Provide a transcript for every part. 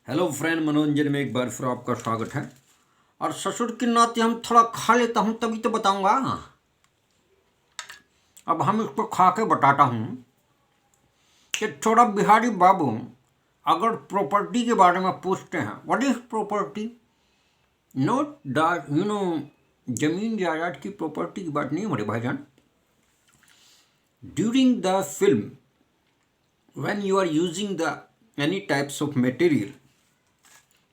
Hello friend, मनोरंजन में एक बार फिर आपका स्वागत है। और ससुर के नाते हम थोड़ा खा लेता हूँ तभी तो बताऊंगा। अब हम इसको खा के बताता हूँ कि थोड़ा बिहारी बाबू अगर प्रॉपर्टी के बारे में पूछते हैं, what is property, note that जमीन जायदाद की प्रॉपर्टी की बात नहीं हमारे भाईजान। During the film when you are using the any types of material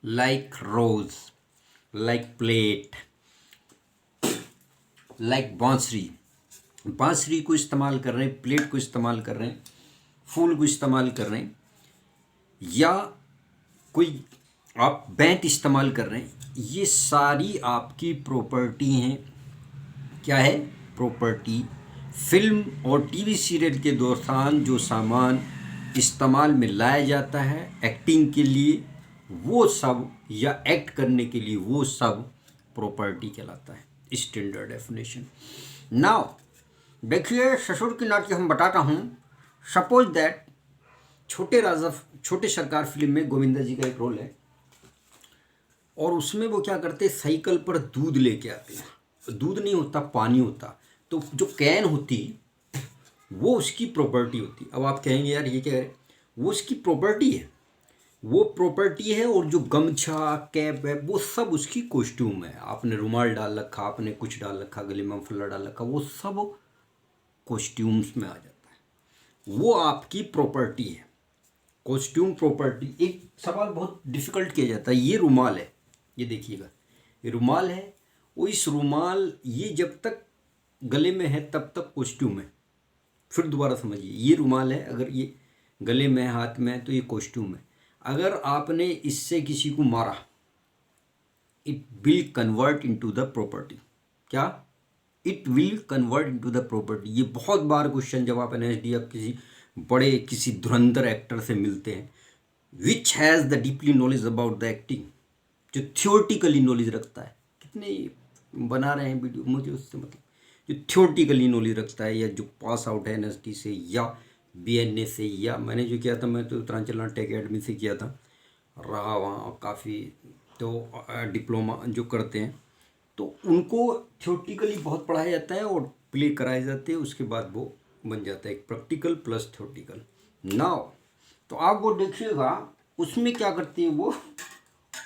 like rose, like plate, like बांसुरी को इस्तेमाल कर रहे हैं, प्लेट को इस्तेमाल कर रहे हैं, फूल को इस्तेमाल कर रहे हैं, या कोई आप बैंट इस्तेमाल कर रहे हैं, ये सारी आपकी प्रॉपर्टी हैं। क्या है? प्रॉपर्टी। फिल्म और टीवी सीरियल के दौरान जो सामान इस्तेमाल में लाया जाता है एक्टिंग के लिए, वो सब, या एक्ट करने के लिए, वो सब प्रॉपर्टी कहलाता है। Standard definition. नाउ देखिए, ससुर की नाती हम बताता हूँ। सपोज दैट छोटे सरकार फिल्म में गोविंदा जी का एक रोल है, और उसमें वो क्या करते, साइकिल पर दूध लेके आते हैं। दूध नहीं होता, पानी होता। तो जो कैन होती वो उसकी प्रॉपर्टी होती। अब आप कहेंगे यार ये क्या है, वो उसकी प्रॉपर्टी है, वो प्रॉपर्टी है। और जो गमछा, कैप है, वो सब उसकी कॉस्ट्यूम है। आपने रुमाल डाल रखा, आपने कुछ डाल रखा, गले में फल्ला डाल रखा, वो सब कॉस्ट्यूम्स में आ जाता है। वो आपकी प्रॉपर्टी है। Costume property. एक सवाल बहुत डिफिकल्ट किया जाता है, ये रुमाल है, ये देखिएगा, ये रुमाल है। वो इस रुमाल, ये जब तक गले में है तब तक कॉस्ट्यूम है। फिर दोबारा समझिए, ये रुमाल है, अगर ये गले में, हाथ में है, तो ये कॉस्ट्यूम है। अगर आपने इससे किसी को मारा, it will convert into the property. क्या? It will convert into the property. ये बहुत बार क्वेश्चन जब आप एनएसडी, आप किसी धुरंधर एक्टर से मिलते हैं, which has the deeply knowledge about the acting, जो थियोरटिकली नॉलेज रखता है। कितने बना रहे हैं वीडियो, मुझे उससे मतलब जो थियोरटिकली नॉलेज रखता है, या जो पास आउट है एनएसडी से या बीएनए से, या मैंने जो किया था, मैं तो उत्तरांचल नाट्य अकेडमी से किया था, रहा वहाँ काफ़ी। तो डिप्लोमा जो करते हैं तो उनको थियोरटिकली बहुत पढ़ाया जाता है और प्ले कराए जाते हैं, उसके बाद वो बन जाता है एक प्रैक्टिकल प्लस थियोरटिकल। नाउ तो आप वो देखिएगा, उसमें क्या करते हैं, वो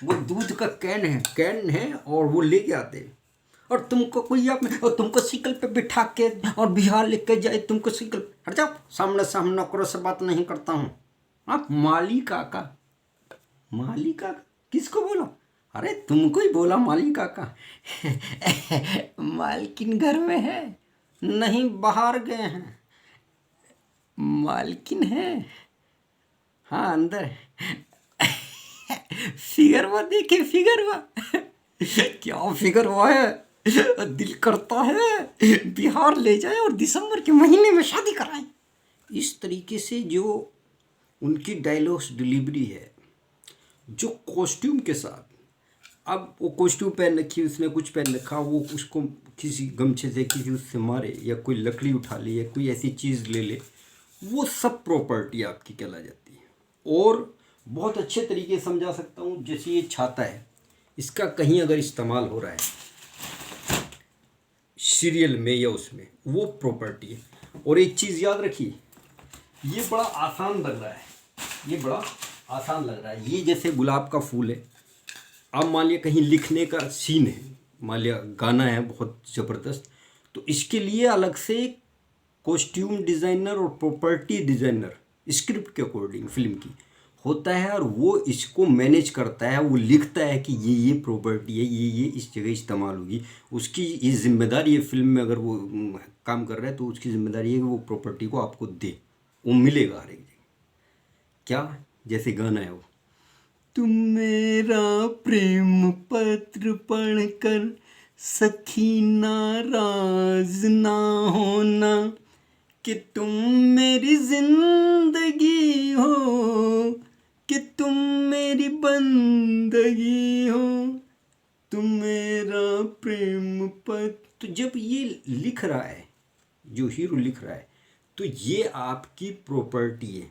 दूध का कैन है और वो लेके आते हैं। और तुमको कोई और तुमको साइकिल पे बिठा के और बिहार लेके जाए, तुमको साइकिल, हट जाओ सामने से, हम नौकरों से बात नहीं करता हूँ। आप माली काका, माली काका किसको बोला? अरे तुमको ही बोला माली काका। मालकिन घर में है नहीं, बाहर गए हैं। मालकिन है, हाँ अंदर है। फिगर हुआ, देखिए फिगर हुआ। क्या फिगर हुआ है। दिल करता है बिहार ले जाए और दिसंबर के महीने में शादी कराएं। इस तरीके से जो उनकी डायलॉग्स डिलीवरी है, जो कॉस्ट्यूम के साथ, अब वो कॉस्ट्यूम पहन रखी, उसने कुछ पहन रखा, वो उसको किसी गमछे से किसी उससे मारे, या कोई लकड़ी उठा ले, या कोई ऐसी चीज़ ले ले, वो सब प्रॉपर्टी आपकी कहला जाती है। और बहुत अच्छे तरीके से समझा सकता हूँ, जैसे ये छाता है, इसका कहीं अगर इस्तेमाल हो रहा है सीरियल में या उसमें, वो प्रॉपर्टी है। और एक चीज़ याद रखिए, ये बड़ा आसान लग रहा है, ये बड़ा आसान लग रहा है। ये जैसे गुलाब का फूल है। अब मान लिया कहीं लिखने का सीन है, मान लिया गाना है बहुत ज़बरदस्त, तो इसके लिए अलग से कॉस्ट्यूम डिज़ाइनर और प्रॉपर्टी डिज़ाइनर स्क्रिप्ट के अकॉर्डिंग फिल्म की होता है, और वो इसको मैनेज करता है। वो लिखता है कि ये प्रॉपर्टी है, ये इस जगह इस्तेमाल होगी। उसकी ये जिम्मेदारी है, फिल्म में अगर वो काम कर रहा है तो उसकी जिम्मेदारी है कि वो प्रॉपर्टी को आपको दे, वो मिलेगा हर एक जगह। क्या? जैसे गाना है वो, तुम मेरा प्रेम पत्र पढ़कर सखी नाराज ना होना, कि तुम मेरी जिंदगी हो, कि तुम मेरी बंदगी हो, तुम मेरा प्रेम पत्र। तो जब ये लिख रहा है, जो हीरो लिख रहा है, तो ये आपकी प्रॉपर्टी है।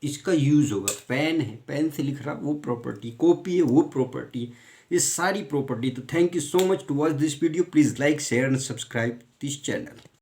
इसका यूज़ होगा। पेन है, पेन से लिख रहा वो प्रॉपर्टी, कॉपी है वो प्रॉपर्टी, ये सारी प्रॉपर्टी। तो thank you so much to watch this video. Please like share and subscribe this channel.